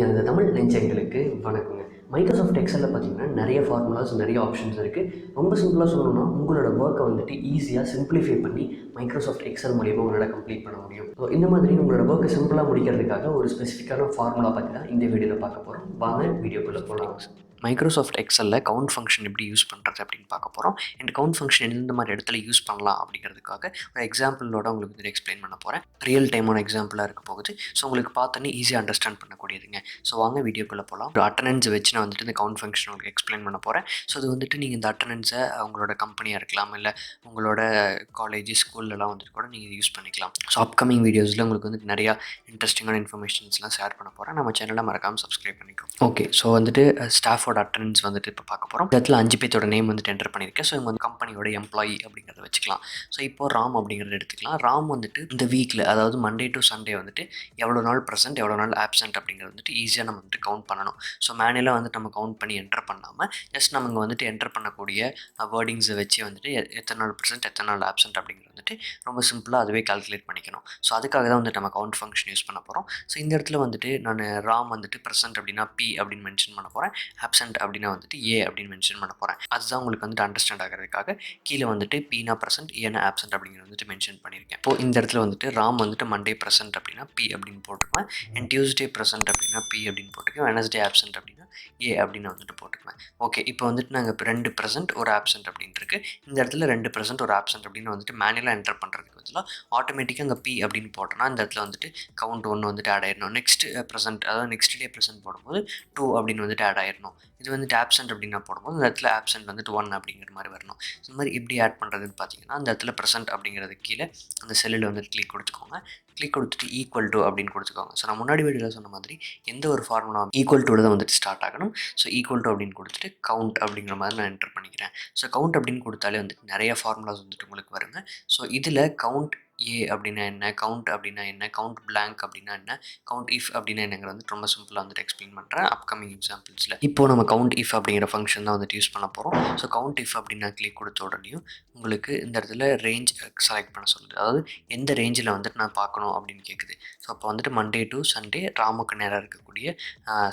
எனது தமிழ் நெஞ்சங்களுக்கு வணக்கங்க. மைக்ரோசாஃப்ட் எக்ஸலில் பார்த்தீங்கன்னா நிறைய ஃபார்முலாஸ், நிறைய ஆப்ஷன்ஸ் இருக்குது. ரொம்ப சிம்பிளாக சொல்லணும்னா உங்களோட ஒர்க்கை வந்துட்டு ஈஸியாக சிம்பிளிஃபை பண்ணி மைக்ரோசாஃப்ட் எக்ஸல் மூலியமாக உங்களால் கம்ப்ளீட் பண்ண முடியும். ஸோ இந்த மாதிரி உங்களோட ஒர்க்கை சிம்பிளாக முடிக்கிறதுக்காக ஒரு ஸ்பெசிஃபிக்கான ஃபார்முலா பற்றி தான் இந்த வீடியோவில் பார்க்க போகிறோம். வாங்க வீடியோக்குள்ளே போகலாம். மைக்ரோசாஃப்ட் எக்ஸலில் கவுண்ட் ஃபங்க்ஷன் எப்படி யூஸ் பண்ணுறது அப்படின்னு பார்க்க போகிறோம். அண்ட் கவுண்ட் ஃபங்க்ஷன் எந்த மாதிரி இடத்துல யூஸ் பண்ணலாம் அப்படிங்கிறதுக்காக ஒரு எக்ஸாம்பிளோட உங்களுக்கு வந்து எக்ஸ்பிளைன் பண்ண போகிறேன். ரியல் டைமான எக்ஸாம்பிளாக இருக்க போகுது. ஸோ உங்களுக்கு பார்த்தோன்னே ஈஸியாக அண்டர்ஸ்டாண்ட் பண்ணக்கூடியதுங்க. ஸோ வாங்க வீடியோக்குள்ளே போகலாம். ஒரு அட்டனன்ஸ் வச்சு நான் வந்துட்டு இந்த கவுண்ட் ஃபங்க்ஷன் உங்களுக்கு எக்ஸ்பிளைன் பண்ண போகிறேன். ஸோ அது வந்துட்டு நீங்கள் இந்த அட்டனன்ஸை உங்களோட கம்பெனியாக இருக்கலாம், இல்லை உங்களோட காலேஜ் ஸ்கூல்லலாம் வந்துட்டு கூட நீங்கள் யூஸ் பண்ணிக்கலாம். ஸோ அப்கமிங் வீடியோஸில் உங்களுக்கு வந்துட்டு நிறையா இன்ட்ரெஸ்டிங்கான இன்ஃபர்மேஷன்ஸ்லாம் ஷேர் பண்ண போகிறேன். நம்ம சேனலை மறக்காமல் சப்ஸ்கிரைப் பண்ணிக்கோ. ஓகே, ஸோ வந்துட்டு ஸ்டாஃபோட அட்டனன்ஸ் வந்துட்டு இப்போ பார்க்க போகிறோம். இடத்துல 5 பேர்த்தோட நேம் வந்துட்டு என்டர் பண்ணியிருக்கேன். ஸோ இவங்க வந்து கம்பெனியோட எம்ப்ளாயி அப்படிங்கிறத வச்சுக்கலாம். ஸோ இப்போ ராம் அப்படிங்கிறத எடுத்துக்கலாம். ராம் வந்துட்டு இந்த வீக்கில், அதாவது மண்டே டு சண்டே வந்துட்டு எவ்வளோ நாள் ப்ரெசென்ட், எவ்வளோ நாள் ஆப்சென்ட் அப்படிங்கிறது வந்துட்டு ஈஸியாக நம்ம வந்துட்டு கவுண்ட் பண்ணணும். ஸோ மேனுவலாக வந்துட்டு நம்ம கவுண்ட் பண்ணி என்டர் பண்ணாமல் ஜஸ்ட் நம்ம இங்கே வந்துட்டு என்டர் பண்ணக்கூடிய வேர்டிங்ஸை வச்சு வந்துட்டு எத்தனை நாள் ப்ரெசென்ட், எத்தனை நாள் ஆப்சென்ட் அப்படிங்கிறது வந்துட்டு ரொம்ப சிம்பிளாக அதுவே கால்குலேட் பண்ணிக்கணும். ஸோ அதுக்காக தான் வந்துட்டு நம்ம கவுண்ட் ஃபங்க்ஷன் யூஸ் பண்ண போகிறோம். ஸோ இந்த இடத்துல வந்துட்டு நான் ராம் வந்துட்டு ப்ரெசென்ட் அப்படின்னா பி அப்படின்னு மென்ஷன் பண்ண போகிறேன். ஆப்சென்ட் அப்படின்னா வந்துட்டு ஏ அப்படின்னு மென்ஷன் பண்ண போகிறேன். அதுதான் உங்களுக்கு வந்துட்டு அண்டர்ஸ்டாண்ட் ஆகிறதுக்காக கீழே வந்துட்டு பீனா ப்ரெசென்ட், ஏன்னா ஆப்சென்ட் அப்படிங்கிறது வந்துட்டு மென்ஷன் பண்ணியிருக்கேன். இப்போ இந்த இடத்துல வந்துட்டு ராம் வந்துட்டு மண்டே ப்ரெசென்ட் அப்படின்னா பி அப்படின்னு போட்டுக்குவேன். அண்ட் டியூஸ்டே ப்ரெசென்ட் அப்படின்னா பி அப்படின்னு போட்டுக்குவேன். வெனஸ்டே ஆப்சென்ட் அப்படின்னா ஏ அப்படின்னு வந்துட்டு போட்டுக்குவேன். ஓகே, இப்போ வந்துட்டு நாங்கள் 2 ப்ரெசென்ட் ஒரு ஆப்சென்ட் அப்படின்னு இருக்கு. இந்த இடத்துல 2 ப்ரெசென்ட் ஒரு ஆப்சென்ட் அப்படின்னு வந்துட்டு மேனுவலாக என்டர் பண்ணுறதுக்கு பதிலாக ஆட்டோமேட்டிக்காக அங்கே பி அப்படின்னு போட்டோன்னா இந்த இடத்துல வந்துட்டு கவுண்ட் 1 வந்துட்டு ஆட் ஆயிடணும். நெக்ஸ்ட் ப்ரெசென்ட், அதாவது நெக்ஸ்ட் டே ப்ரெசென்ட் போடும்போது 2 அப்படின்னு வந்துட்டு ஆட் ஆயிடணும். இது வந்துட்டு ஆப்சென்ட் அப்படின்னா போடும்போது இந்த இடத்துல ஆப்சென்ட் வந்துட்டு 1 அப்படிங்கிற மாதிரி வரணும். இந்த மாதிரி எப்படி ஆட் பண்ணுறதுன்னு பார்த்தீங்கன்னா, அந்த இடத்துல ப்ரெசென்ட் அப்படிங்கிறது கீழே அந்த செல்லில் வந்துட்டு கிளிக் கொடுத்துக்கோங்க. கிளிக் கொடுத்துட்டு ஈக்குவல் டு அப்படின்னு கொடுத்துக்கோங்க. ஸோ நான் முன்னாடி வீடியோவில் சொன்ன மாதிரி எந்த ஒரு ஃபார்முலா ஈக்குவல் டு தான் வந்துட்டு ஸ்டார்ட் ஆகணும். ஸோ ஈக்குவல் டு அப்படின்னு கொடுத்துட்டு கவுண்ட் அப்படிங்கிற மாதிரி நான் என்டர் பண்ணிக்கிறேன். ஸோ கவுண்ட் அப்படின்னு கொடுத்தாலே வந்துட்டு நிறைய ஃபார்முலாஸ் வந்துட்டு உங்களுக்கு வருங்க. ஸோ இதில் கவுண்ட் ஏ அப்படின்னா என்ன, கவுண்ட் அப்படின்னா என்ன, கவுண்ட் பிளாங்க் அப்படின்னா என்ன, கவுண்ட் இஃப் அப்படின்னா என்னங்கிற வந்துட்டு ரொம்ப சிம்பிளாக வந்துட்டு எக்ஸ்பிளைன் பண்ணுறேன் அப்கமிங் எக்ஸாம்பிள்ஸில். இப்போ நம்ம கவுண்ட் இஃப் அப்படிங்கிற ஃபங்க்ஷன் தான் வந்துட்டு யூஸ் பண்ண போகிறோம். ஸோ கவுண்ட் இஃப் அப்படின்னா கிளிக் கொடுத்த உடனேயும் உங்களுக்கு இந்த இடத்துல ரேஞ்ச் செலக்ட் பண்ண சொல்லுது. அதாவது எந்த ரேஞ்சில் வந்துட்டு நான் பார்க்கணும் அப்படின்னு கேட்குது. ஸோ அப்போ வந்துட்டு மண்டே டு சண்டே ராமுக்கு நேராக இருக்கக்கூடிய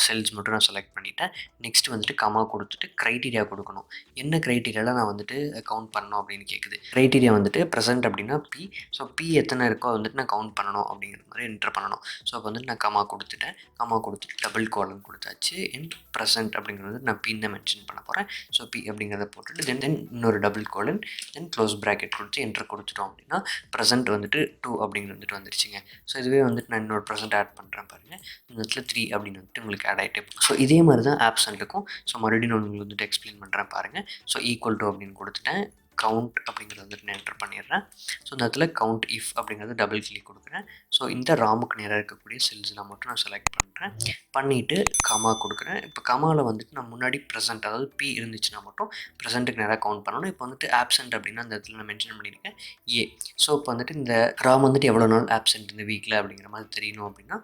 செல்ஸ் மட்டும் நான் செலக்ட் பண்ணிட்டேன். நெக்ஸ்ட் வந்துட்டு கமா கொடுத்துட்டு க்ரைட்டீரியா கொடுக்கணும். என்ன க்ரைட்டீரியாவில் நான் வந்துட்டு கவுண்ட் பண்ணணும் அப்படின்னு கேட்குது. க்ரைட்டீரியா வந்துட்டு ப்ரெசென்ட் அப்படின்னா பி. ஸோ பி எத்தனை இருக்கோ வந்துட்டு நான் கவுண்ட் பண்ணணும் அப்படிங்கிற மாதிரி என்டர் பண்ணணும். ஸோ அப்போ வந்துட்டு நான் கமா கொடுத்துட்டேன். கமா கொடுத்துட்டு டபுள் கோலன் கொடுத்தாச்சு. அண்ட் ப்ரெசென்ட் அப்படிங்கிறது நான் பின்னு மென்ஷன் பண்ண போகிறேன். ஸோ பி அப்படிங்கிறத போட்டுட்டு தென் இன்னொரு டபுள் கோலன், தென் க்ளோஸ் ப்ராக்கெட் கொடுத்து என்டர் கொடுத்துட்டோம் அப்படின்னா ப்ரெசென்ட் வந்துட்டு 2 அப்படிங்கிறது வந்துட்டு வந்துருச்சுங்க. ஸோ இதுவே வந்துட்டு நான் இன்னொரு ப்ரெசென்ட் ஆட் பண்ணுறேன் பாருங்கள். இந்த இடத்துல 3 அப்படின்னு வந்துட்டு உங்களுக்கு ஆட் ஆகிட்டே போகும். ஸோ இதே மாதிரி தான் ஆப்சென்ட்டுக்கும். ஸோ மறுபடியும் நான் உங்களுக்கு வந்துட்டு எக்ஸ்பிளைன் பண்ணுறேன் பாருங்கள். ஸோ ஈக்குவல் டு அப்படின்னு கொடுத்துட்டேன். கவுண்ட் அப்படிங்கிறது வந்துட்டு நான் என்டர் பண்ணிடுறேன். ஸோ இந்த இடத்துல கவுண்ட் இஃப் அப்படிங்கிறது டபுள் கிளிக் கொடுக்குறேன். ஸோ இந்த ராமுக்கு நேராக இருக்கக்கூடிய செல்ஸில் மட்டும் நான் செலக்ட் பண்ணுறேன். பண்ணிவிட்டு கமா கொடுக்குறேன். இப்போ கமாவில் வந்துட்டு நான் முன்னாடி ப்ரெசென்ட், அதாவது பி இருந்துச்சுன்னா மட்டும் ப்ரெசென்ட்டுக்கு நேராக கவுண்ட் பண்ணணும். இப்போ வந்துட்டு ஆப்சென்ட் அப்படின்னா அந்த இடத்துல நான் மென்ஷன் பண்ணியிருக்கேன் ஏ. ஸோ இப்போ வந்துட்டு இந்த ராம் வந்துட்டு எவ்வளோ நாள் ஆப்சென்ட் இந்த வீக்கில் அப்படிங்கிற மாதிரி தெரியணும் அப்படின்னா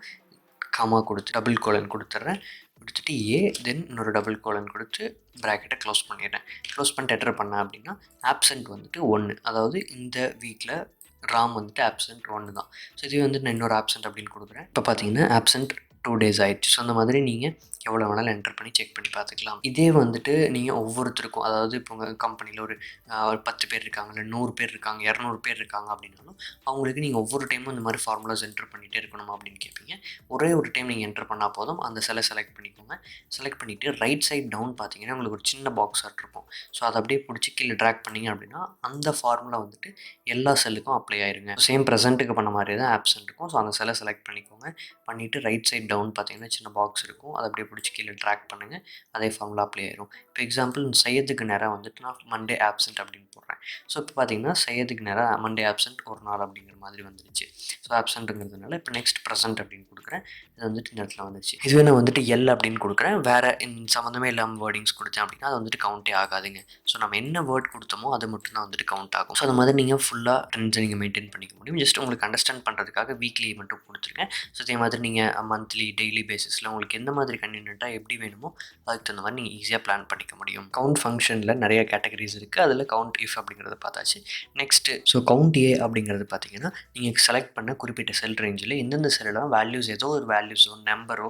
கமா கொடுத்து டபுள் கோலன் கொடுத்துட்றேன். கொடுத்துட்டு ஏ, தென் இன்னொரு டபுள் கோலன் கொடுத்து ப்ராக்கெட்டை க்ளோஸ் பண்ணிடுறேன். க்ளோஸ் பண்ணிட்டு என்டர் பண்ணேன் அப்படின்னா ஆப்சென்ட் வந்துட்டு 1, அதாவது இந்த வீக்கில் ராம் வந்துட்டு ஆப்சென்ட் 1 தான். ஸோ இதுவே வந்துட்டு நான் இன்னொரு ஆப்சென்ட் அப்படின்னு கொடுக்குறேன். இப்போ பார்த்தீங்கன்னா ஆப்சென்ட் 2 days ஆயிடுச்சு. ஸோ அந்த மாதிரி நீங்கள் எவ்வளோ வேணாலும் என்டர் பண்ணி செக் பண்ணி பார்த்துக்கலாம். இதே வந்துட்டு நீங்கள் ஒவ்வொருத்தருக்கும், அதாவது இப்போ உங்கள் கம்பெனியில் ஒரு 10 பேர் இருக்காங்க, இல்லை 100 பேர் இருக்காங்க, 200 பேர் இருக்காங்க அப்படின்னாலும் அவங்களுக்கு நீங்கள் ஒவ்வொரு டைமும் இந்த மாதிரி ஃபார்முலாஸ் என்டர் பண்ணிகிட்டே இருக்கணுமா அப்படின்னு கேட்பீங்க. ஒரே ஒரு டைம் நீங்கள் என்டர் பண்ணால் போதும். அந்த செல்லை செலக்ட் பண்ணிக்கோங்க. செலக்ட் பண்ணிவிட்டு ரைட் சைட் டவுன் பார்த்தீங்கன்னா உங்களுக்கு ஒரு சின்ன பாக்ஸ் இருக்கும். ஸோ அதை அப்படியே பிடிச்சி கீழே ட்ராக் பண்ணிங்க அப்படின்னா அந்த ஃபார்முலா வந்துட்டு எல்லா செல்லுக்கும் அப்ளை ஆயிருங்க. சேம் ப்ரெசென்ட்டுக்கு பண்ண மாதிரி தான் ஆப்சென்ட்டுக்கும். ஸோ அந்த செல்லை செலக்ட் பண்ணிக்கோங்க. பண்ணிவிட்டு ரைட் சைட் டவுன் பார்த்தீங்கன்னா சின்ன பாக்ஸ் இருக்கும். அதை அப்படியே பிடிச்சி கீழே ட்ராக் பண்ணுங்கள். அதே ஃபார்முலா அப்ளை ஆயிரும். இப்போ எக்ஸாம்பிள் சையதுக்கு நேராக வந்துட்டு நான் மண்டே ஆப்சென்ட் அப்படின்னு போடுறேன். ஸோ இப்போ பார்த்தீங்கன்னா சையதுக்கு நேராக மண்டே ஆப்சென்ட் ஒரு நாள் அப்படிங்கிற மாதிரி வந்துருச்சு. ஸோ ஆப்சென்ட்டுங்கிறதுனால இப்போ நெக்ஸ்ட் ப்ரெசென்ட் அப்படின்னு கொடுக்குறேன். இது வந்துட்டு இந்த இடத்துல வந்துருச்சு. இதுவே நான் வந்துட்டு எல் அப்படின்னு கொடுக்குறேன். வேறு சம்மந்தமே இல்லாமல் வேர்டிங்ஸ் கொடுத்தேன் அப்படின்னா அது வந்துட்டு கவுண்டே ஆகாதுங்க. ஸோ நம்ம என்ன வேர்ட் கொடுத்தோமோ அது மட்டும் தான் வந்துட்டு கவுண்ட் ஆகும். ஸோ அந்த மாதிரி நீங்கள் ஃபுல்லாக ட்ரெண்ட்ஸை நீங்கள் மெயின்டைன் பண்ணிக்க முடியும். ஜஸ்ட் உங்களுக்கு அண்டர்ஸ்டாண்ட் பண்ணுறதுக்காக வீக்லி மட்டும் கொடுத்துருங்க. ஸோ இதே மாதிரி நீங்கள் மந்த்லி, டெய்லி பேசிஸில் உங்களுக்கு எந்த மாதிரி கன்வீனியன்ட்டாக எப்படி வேணுமோ அதுக்கு தகுந்த மாதிரி நீங்கள் ஈஸியாக பிளான் பண்ணிக்கலாம். பண்ணிக்க முடியும். கவுண்ட் ஃபங்க்ஷனில் நிறைய கேட்டகரிஸ் இருக்குது. அதில் கவுண்ட் இஃப் அப்படிங்கிறத பார்த்தாச்சு. நெக்ஸ்ட்டு கவுண்ட் ஏ அப்படிங்கிறது பார்த்தீங்கன்னா, நீங்கள் செலக்ட் பண்ண குறிப்பிட்ட செல் ரேஞ்சில் எந்தெந்த செல்லாம் வேல்யூஸ் ஏதோ ஒரு வேல்யூஸோ நம்பரோ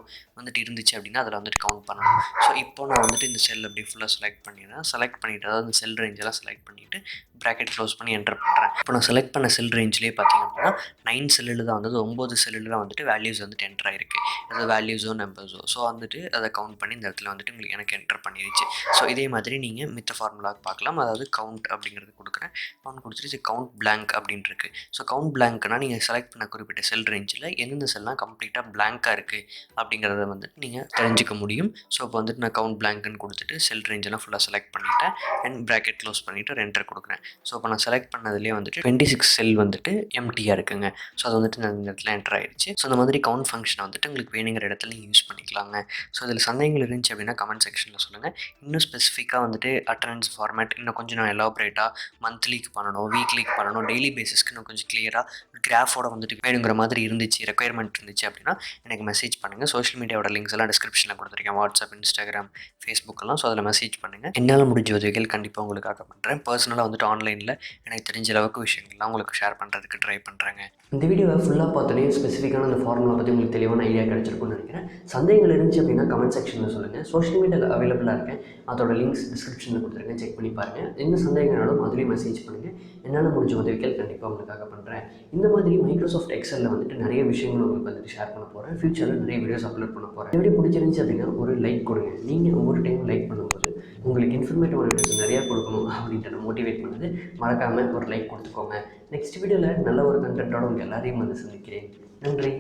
இருந்துச்சு அப்படின்னா அதில் கவுண்ட் பண்ணணும். ஸோ இப்போ நான் இந்த செல் அப்படி ஃபுல்லாக செலக்ட் பண்ணிவிட்டு அதாவது அந்த செல் ரேஞ்செல்லாம் செலக்ட் பண்ணிவிட்டு ப்ராக்கெட் க்ளோஸ் பண்ணி என்டர் பண்ணுறேன். இப்போ நான் செலக்ட் பண்ண செல் ரேஞ்சிலே பார்த்தீங்க அப்படின்னா 9 செல்லில் தான் 9 செல்லில் தான் வேல்யூஸ் என்டர் ஆயிருக்கு. அதாவது வேல்யூஸோ நம்பர்ஸோ ஸோ அதை கவுண்ட் பண்ணி இந்த இடத்துல உங்களுக்கு எனக்கு என்டர் பண்ணிடுச்சு. ஸோ இதே மாதிரி நீங்கள் மித்த ஃபார்முலாவுக்கு பார்க்கலாம். அதாவது கவுண்ட் அப்படிங்கிறது கொடுக்குறேன். கவுண்ட் கொடுத்துட்டு கவுண்ட் பிளாங்க் அப்படின்னு இருக்குது. ஸோ கவுண்ட் பிளாங்க்னா நீங்கள் செலக்ட் பண்ண குறிப்பிட்ட செல் ரேஞ்சில் எந்தெந்த செல்லாம் கம்ப்ளீட்டாக பிளாங்காக இருக்குது அப்படிங்கிறத நீங்கள் தெரிஞ்சுக்க முடியும். ஸோ இப்போ நான் கவுண்ட் பிளாங்க்னு கொடுத்துட்டு செல் ரேஞ்செல்லாம் ஃபுல்லாக செலக்ட் பண்ணிவிட்டேன் அண்ட் ப்ராக்கெட் க்ளோஸ் பண்ணிவிட்டு என்டர் கொடுக்குறேன். ஸோ இப்போ நான் செலக்ட் பண்ணதுலேயே 26 செல் எம்டியாக இருக்குங்க. ஸோ அது நான் இந்த இடத்துல என்டர் ஆயிடுச்சு. ஸோ அந்த மாதிரி கவுண்ட் ஃபங்க்ஷனை உங்களுக்கு வேணுங்கிற இடத்துல நீங்கள் யூஸ் பண்ணிக்கலாங்க. ஸோ அதில் சந்தேகங்கள் இருந்துச்சு அப்படின்னா கமெண்ட் செக்ஷனில் சொல்லுங்கள். இன்னும் ஸ்பெசிஃபிக்காக அட்டண்டன்ஸ் ஃபார்மேட் இன்னும் கொஞ்சம் நான் எலாபரேட்டாக மந்த்லிக்கு பண்ணணும், வீக்லிக்கு பண்ணணும், டெய்லி பேசிஸ்க்கு இன்னும் கொஞ்சம் கிளியராக கிராஃபோட வேணுங்கிற மாதிரி இருந்துச்சு, ரெக்குயர்மெண்ட் இருந்துச்சு அப்படின்னா எனக்கு மெசேஜ் பண்ணுங்கள். சோஷியல் மீடியாவோட லிங்க்ஸ் எல்லாம் டிஸ்கிரிப்ஷனில் கொடுத்துருக்கேன். வாட்ஸ்அப், இன்ஸ்டாகிராம், ஃபேஸ்புக் எல்லாம். ஸோ அதில் மெசேஜ் பண்ணுங்கள். என்னால் முடிஞ்ச உதவிகள் கண்டிப்பாக உங்களுக்காக பண்ணுறேன். பர்சனலாக ஆன்லைனில் எனக்கு தெரிஞ்ச அளவுக்கு விஷயங்கள்லாம் உங்களுக்கு ஷேர் பண்ணுறதுக்கு ட்ரை பண்ணுறேங்க. இந்த வீடியோவை ஃபுல்லாக பார்த்தோன்னே ஸ்பெசிஃபிக்கான அந்த ஃபார்முலா பற்றி உங்களுக்கு தெளிவான ஐடியா கிடச்சிருக்குன்னு நினைக்கிறேன். சந்தேகங்கள் இருந்துச்சு அப்படின்னா கமெண்ட் செக்ஷனில் சொல்லுங்கள். சோஷியல் மீடியாவில் அவைலபிளாக இருக்கேன். அதோட லிங்க்ஸ் டிஸ்கிரிப்ஷனில் கொடுத்துருக்கேன். செக் பண்ணி பாருங்கள். என்ன சந்தேகங்களாலும் அதுலேயும் மெசேஜ் பண்ணுங்கள். என்னால் முடிஞ்ச உதவிகள் கண்டிப்பாக உங்களுக்காக பண்ணுறேன். இந்த மாதிரி மைக்ரோசாஃப்ட் எக்ஸலில் நிறைய விஷயங்கள் உங்களுக்கு ஷேர் பண்ண போகிறேன். ஃபியூச்சரில் நிறைய வீடியோஸ் அப்லோட் பண்ண போகிறேன். எப்படி பிடிச்சிருந்துச்சு அப்படின்னா ஒரு லைக் கொடுங்க. நீங்கள் ஒவ்வொரு டைம் லைக் பண்ணும்போது உங்களுக்கு இன்ஃபர்மேட்டிவான வீடியோஸ் நிறையா கொடுக்கணும் அப்படின்றத மோட்டிவேட் பண்ணுது. மறக்காமல் ஒரு லைக் கொடுத்துக்கோங்க. நெக்ஸ்ட் வீடியோவில் நல்ல ஒரு கண்டென்ட்டோட உங்கள் எல்லாரையும் சந்திக்கிறேன். நன்றி.